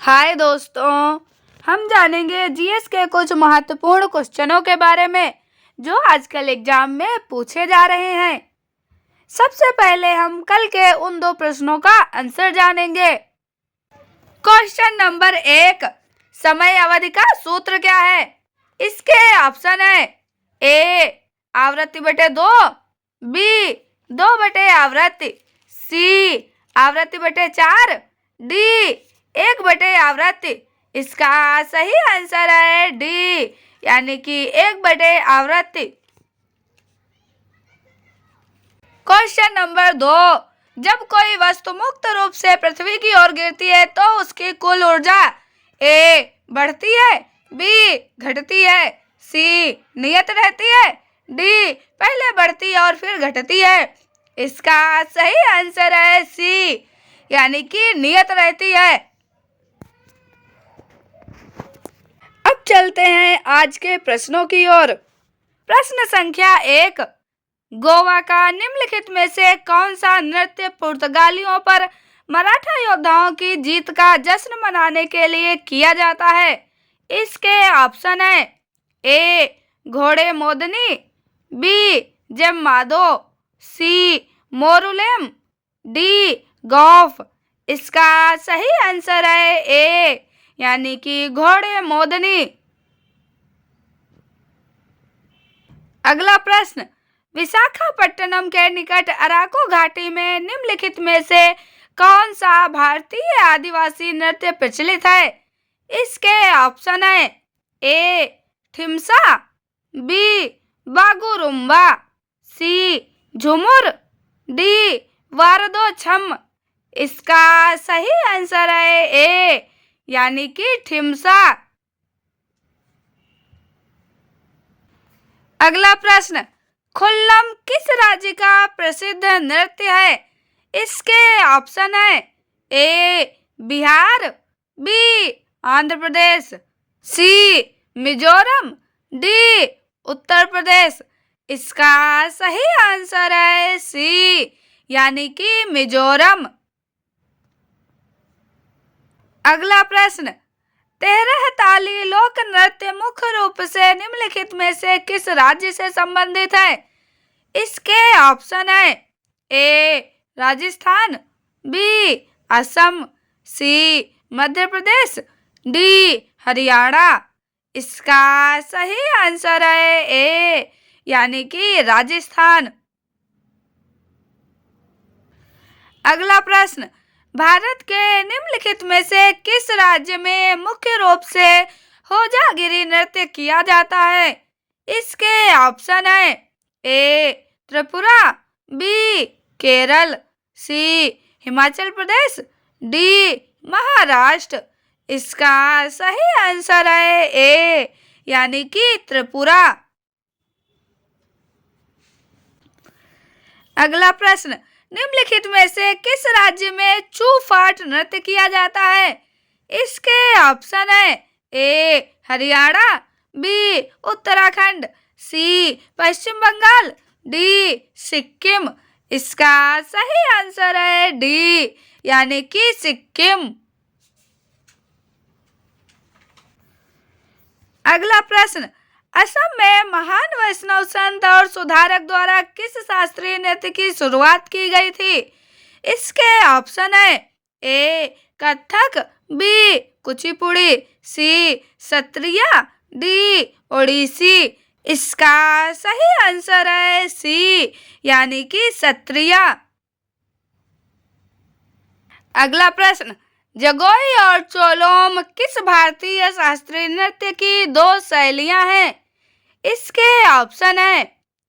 हाय दोस्तों, हम जानेंगे जीएस के कुछ महत्वपूर्ण क्वेश्चनों के बारे में जो आजकल एग्जाम में पूछे जा रहे हैं। सबसे पहले हम कल के उन 2 प्रश्नों का आंसर जानेंगे। क्वेश्चन नंबर 1, समय अवधि का सूत्र क्या है? इसके ऑप्शन है ए आवृत्ति बटे 2, बी 2 बटे आवृत्ति, सी आवृत्ति बटे 4, डी 1 बटे आवृत्ति। इसका सही आंसर है डी, यानी कि 1 बटे आवृत्ति। क्वेश्चन नंबर 2, जब कोई वस्तु मुक्त रूप से पृथ्वी की ओर गिरती है तो उसकी कुल ऊर्जा ए बढ़ती है, बी घटती है, सी नियत रहती है, डी पहले बढ़ती और फिर घटती है। इसका सही आंसर है सी, यानी कि नियत रहती है। अब चलते हैं आज के प्रश्नों की ओर। प्रश्न संख्या 1, गोवा का निम्नलिखित में से कौन सा नृत्य पुर्तगालियों पर मराठा योद्धाओं की जीत का जश्न मनाने के लिए किया जाता है? इसके ऑप्शन है ए घोड़े मोदनी, बी जम्मादो, सी मोरुलेम, डी गौफ। इसका सही आंसर है ए, यानी कि घोड़े मोदनी। अगला प्रश्न, विशाखापट्टनम के निकट अराकू घाटी में निम्नलिखित में से कौन सा भारतीय आदिवासी नृत्य प्रचलित है? इसके ऑप्शन है ए थिमसा, बी बागुरुम्बा, सी झुमुर, डी वारदो छम। इसका सही आंसर है ए, यानी कि थिमसा। अगला प्रश्न, खुल्लम किस राज्य का प्रसिद्ध नृत्य है? इसके ऑप्शन है ए बिहार, बी आंध्र प्रदेश, सी मिजोरम, डी उत्तर प्रदेश। इसका सही आंसर है सी, यानी कि मिजोरम। अगला प्रश्न, 13 ताली लोक नृत्य मुख्य रूप से निम्नलिखित में से किस राज्य से संबंधित है? इसके ऑप्शन है ए राजस्थान, बी असम, सी मध्य प्रदेश, डी हरियाणा। इसका सही आंसर है ए, यानी कि राजस्थान। अगला प्रश्न, भारत के निम्नलिखित में से किस राज्य में मुख्य रूप से होजागिरी नृत्य किया जाता है? इसके ऑप्शन है ए त्रिपुरा, बी केरल, सी हिमाचल प्रदेश, डी महाराष्ट्र। इसका सही आंसर है ए, यानी कि त्रिपुरा। अगला प्रश्न, निम्नलिखित में से किस राज्य में चू फाट नृत्य किया जाता है? इसके ऑप्शन है ए हरियाणा, बी उत्तराखंड, सी पश्चिम बंगाल, डी सिक्किम। इसका सही आंसर है डी, यानी कि सिक्किम। अगला प्रश्न, असम में महान वैष्णव संत और सुधारक द्वारा किस शास्त्रीय नृत्य की शुरुआत की गई थी? इसके ऑप्शन है ए कथक, बी कुचिपुड़ी, सी सत्रिया, डी ओडिसी। इसका सही आंसर है सी, यानी कि सत्रिया। अगला प्रश्न, जगोई और चोलोम किस भारतीय शास्त्रीय नृत्य की 2 शैलियां हैं? इसके ऑप्शन है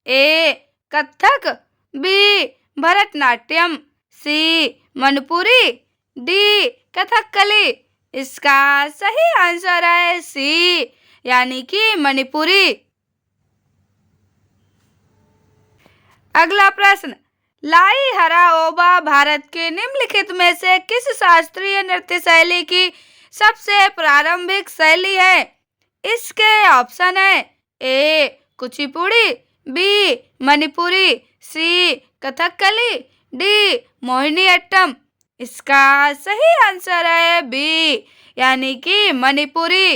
ए कथक, बी भरतनाट्यम, सी मणिपुरी, डी कथकली। इसका सही आंसर है सी, यानी कि मणिपुरी। अगला प्रश्न, लाई हरा ओबा भारत के निम्नलिखित में से किस शास्त्रीय नृत्य शैली की सबसे प्रारंभिक शैली है? इसके ऑप्शन है ए कुचिपुड़ी, बी मणिपुरी, सी कथकली, डी मोहिनीअट्टम। इसका सही आंसर है बी, यानी कि मणिपुरी।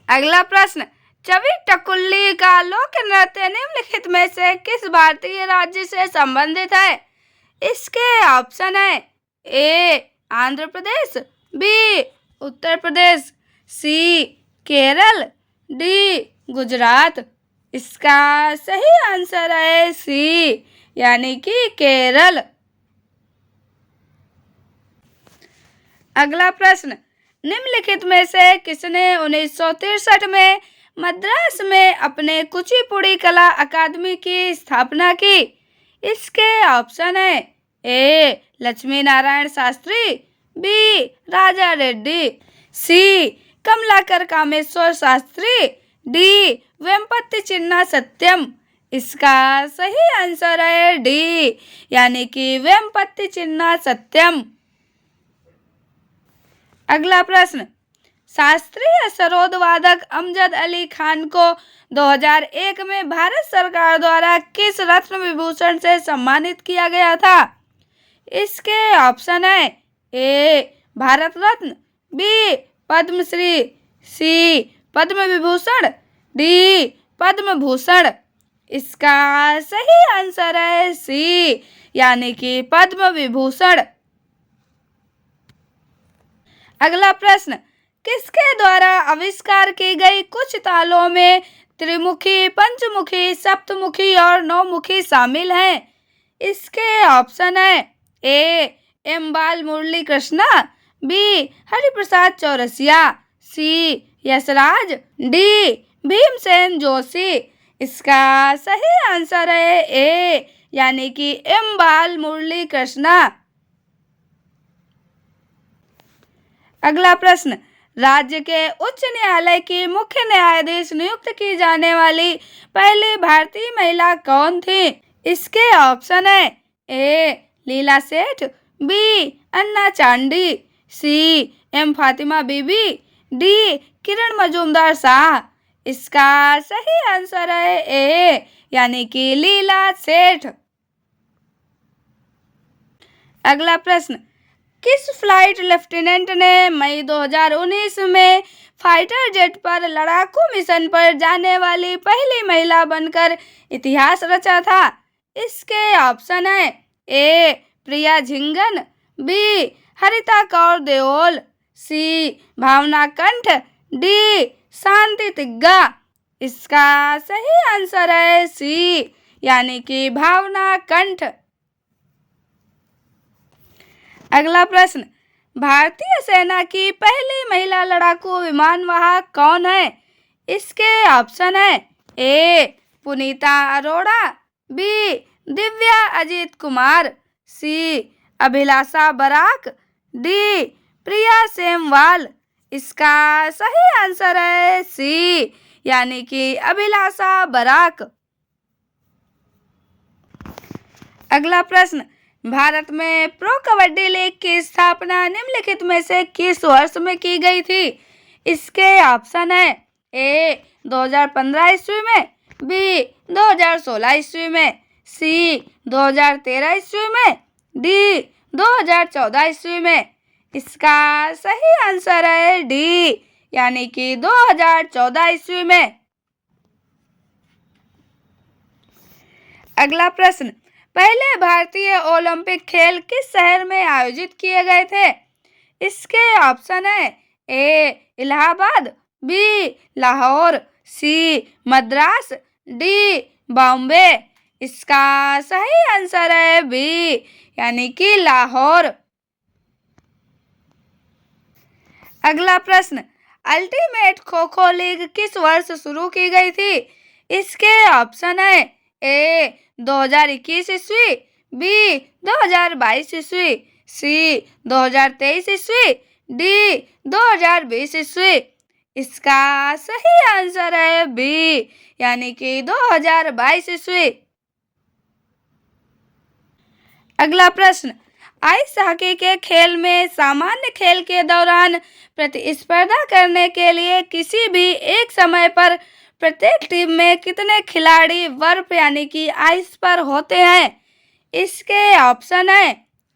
अगला प्रश्न, चवी टकुल्ली का लोक नृत्य निम्नलिखित में से किस भारतीय राज्य से संबंधित है? इसके ऑप्शन है ए आंध्र प्रदेश, बी उत्तर प्रदेश, सी केरल, डी गुजरात। इसका सही आंसर है सी, यानी कि केरल। अगला प्रश्न, निम्नलिखित में से किसने 1963 में मद्रास में अपने कुचिपुड़ी कला अकादमी की स्थापना की? इसके ऑप्शन है ए लक्ष्मी नारायण शास्त्री, बी राजा रेड्डी, सी कमलाकर कामेश्वर शास्त्री, डी वेम्पति चिन्ना सत्यम। इसका सही आंसर है डी, यानी कि वेम्पति चिन्ना सत्यम। अगला प्रश्न, शास्त्रीय सरोद वादक अमजद अली खान को 2001 में भारत सरकार द्वारा किस रत्न विभूषण से सम्मानित किया गया था? इसके ऑप्शन है ए भारत रत्न, बी पद्मश्री, सी पद्म विभूषण, डी पद्म भूषण। इसका सही आंसर है सी, यानी कि पद्म विभूषण। अगला प्रश्न, किसके द्वारा आविष्कार की गई कुछ तालों में त्रिमुखी, पंचमुखी, सप्तमुखी और नौमुखी शामिल हैं? इसके ऑप्शन है ए एम बाल मुरली कृष्णा, बी हरिप्रसाद चौरसिया, सी यशराज, डी भीमसेन जोशी। इसका सही आंसर है ए, यानी कि एम बाल मुरली कृष्णा। अगला प्रश्न, राज्य के उच्च न्यायालय की मुख्य न्यायाधीश नियुक्त की जाने वाली पहली भारतीय महिला कौन थी? इसके ऑप्शन है ए लीला सेठ, बी अन्ना चांडी, सी एम फातिमा बीबी, डी किरण मजूमदार शाह। इसका सही आंसर है ए, यानी कि लीला सेठ। अगला प्रश्न, किस फ्लाइट लेफ्टिनेंट ने मई 2019 में फाइटर जेट पर लड़ाकू मिशन पर जाने वाली पहली महिला बनकर इतिहास रचा था? इसके ऑप्शन है ए प्रिया झिंगन, बी हरिता कौर देओल, सी भावना कंठ, डी शांति तिग्गा। इसका सही आंसर है सी, यानी कि भावना कंठ। अगला प्रश्न, भारतीय सेना की पहली महिला लड़ाकू विमान वाहक कौन है? इसके ऑप्शन है ए पुनीता अरोड़ा, बी दिव्या अजीत कुमार, सी अभिलाषा बराक, डी प्रिया सेमवाल। इसका सही आंसर है सी, यानी कि अभिलाषा बराक। अगला प्रश्न, भारत में प्रो कबड्डी लीग की स्थापना निम्नलिखित में से किस वर्ष में की गई थी? इसके ऑप्शन है ए 2015 ईस्वी में, बी 2016 ईस्वी में, सी 2013 ईस्वी में, डी 2014 ईस्वी में। इसका सही आंसर है डी, यानी कि 2014 ईस्वी में। अगला प्रश्न, पहले भारतीय ओलंपिक खेल किस शहर में आयोजित किए गए थे? इसके ऑप्शन है ए इलाहाबाद, बी लाहौर, सी मद्रास, डी बॉम्बे। इसका सही आंसर है बी, यानी कि लाहौर। अगला प्रश्न, अल्टीमेट खो खो लीग किस वर्ष शुरू की गई थी? इसके ऑप्शन है ए 2021 ईस्वी, बी 2022 ईस्वी, सी 2023 ईस्वी, डी 2020 ईस्वी। इसका सही आंसर है बी, यानी कि 2022 ईस्वी। अगला प्रश्न, आइस हॉकी के खेल में सामान्य खेल के दौरान प्रतिस्पर्धा करने के लिए किसी भी एक समय पर प्रत्येक टीम में कितने खिलाड़ी बर्फ यानी कि आइस पर होते हैं? इसके ऑप्शन है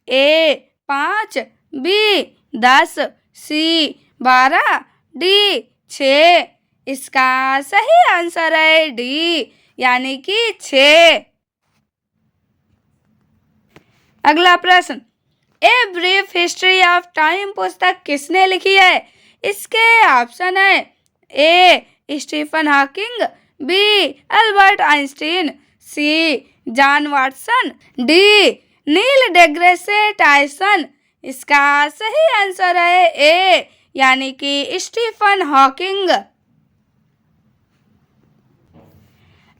ए 5, बी 10, सी 12, डी 6। इसका सही आंसर है डी, यानी कि 6। अगला प्रश्न, A brief history of time पुस्तक किसने लिखी है? इसके ऑप्शन है A Stephen Hawking, B Albert Einstein, C John Watson, D Neil deGrasse Tyson. इसका सही आंसर है ए, यानी कि स्टीफन हॉकिंग।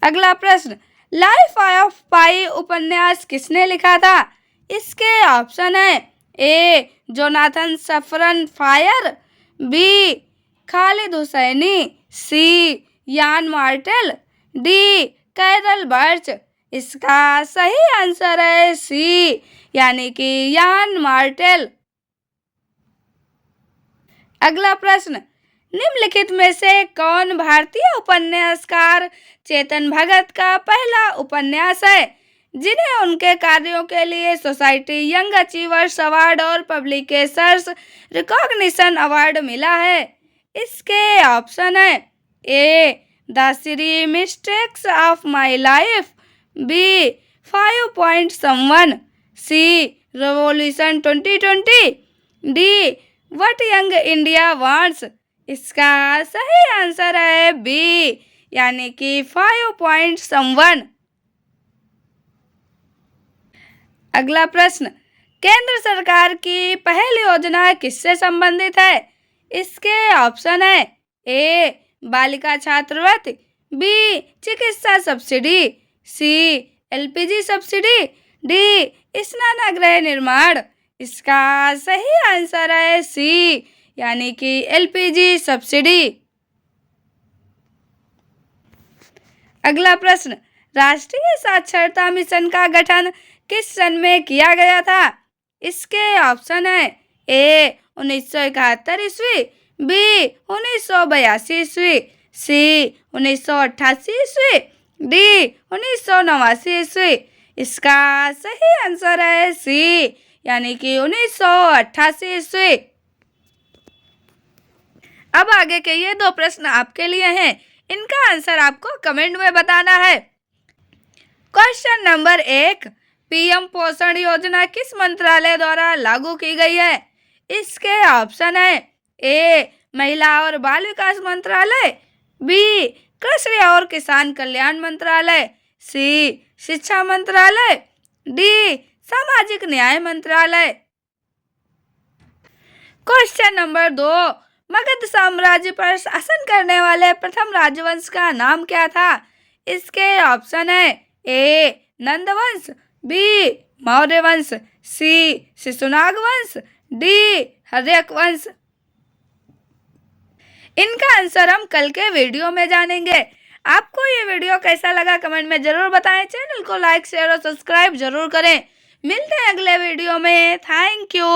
अगला प्रश्न, लाइफ ऑफ पाई उपन्यास किसने लिखा था? इसके ऑप्शन है A Jonathan Safran Foer, B Khaled Hosseini, C Yann Martel, D Carol birch. इसका सही आंसर है सी, यानी कि यान मार्टेल। अगला प्रश्न, निम्नलिखित में से कौन भारतीय उपन्यासकार चेतन भगत का पहला उपन्यास है जिन्हें उनके कार्यों के लिए सोसाइटी यंग अचीवर्स अवार्ड और पब्लिकेशर्स रिकॉग्निशन अवार्ड मिला है? इसके ऑप्शन है A the three mistakes of my life, B 5 point someone, C revolution 2020, D what young India wants. इसका सही आंसर है बी, यानी कि 5 पॉइंट समवन। अगला प्रश्न, केंद्र सरकार की पहल योजना किससे संबंधित है? इसके ऑप्शन है ए बालिका छात्रवृत्ति, बी चिकित्सा सब्सिडी, सी एलपीजी सब्सिडी, डी स्नानगृह निर्माण। इसका सही आंसर है सी, यानी कि एलपीजी सब्सिडी। अगला प्रश्न, राष्ट्रीय साक्षरता मिशन का गठन किस सन में किया गया था? इसके ऑप्शन है ए 1971 ईस्वी, बी 1982 ईस्वी, सी 1988 ईस्वी, डी 1989 ईस्वी। इसका सही आंसर है सी, यानी कि 1988 ईस्वी। अब आगे के ये 2 प्रश्न आपके लिए हैं, इनका आंसर आपको कमेंट में बताना है। क्वेश्चन नंबर 1, पीएम पोषण योजना किस मंत्रालय द्वारा लागू की गई है? इसके ऑप्शन है ए महिला और बाल विकास मंत्रालय, बी कृषि और किसान कल्याण मंत्रालय, सी शिक्षा मंत्रालय, डी सामाजिक न्याय मंत्रालय। क्वेश्चन नंबर 2, मगध साम्राज्य पर शासन करने वाले प्रथम राजवंश का नाम क्या था? इसके ऑप्शन है ए नंदवंश, बी मौर्य वंश, सी शिशुनाग वंश, डी हर्यक वंश। इनका आंसर हम कल के वीडियो में जानेंगे। आपको ये वीडियो कैसा लगा कमेंट में जरूर बताएं। चैनल को लाइक शेयर और सब्सक्राइब जरूर करें। मिलते हैं अगले वीडियो में। Thank you.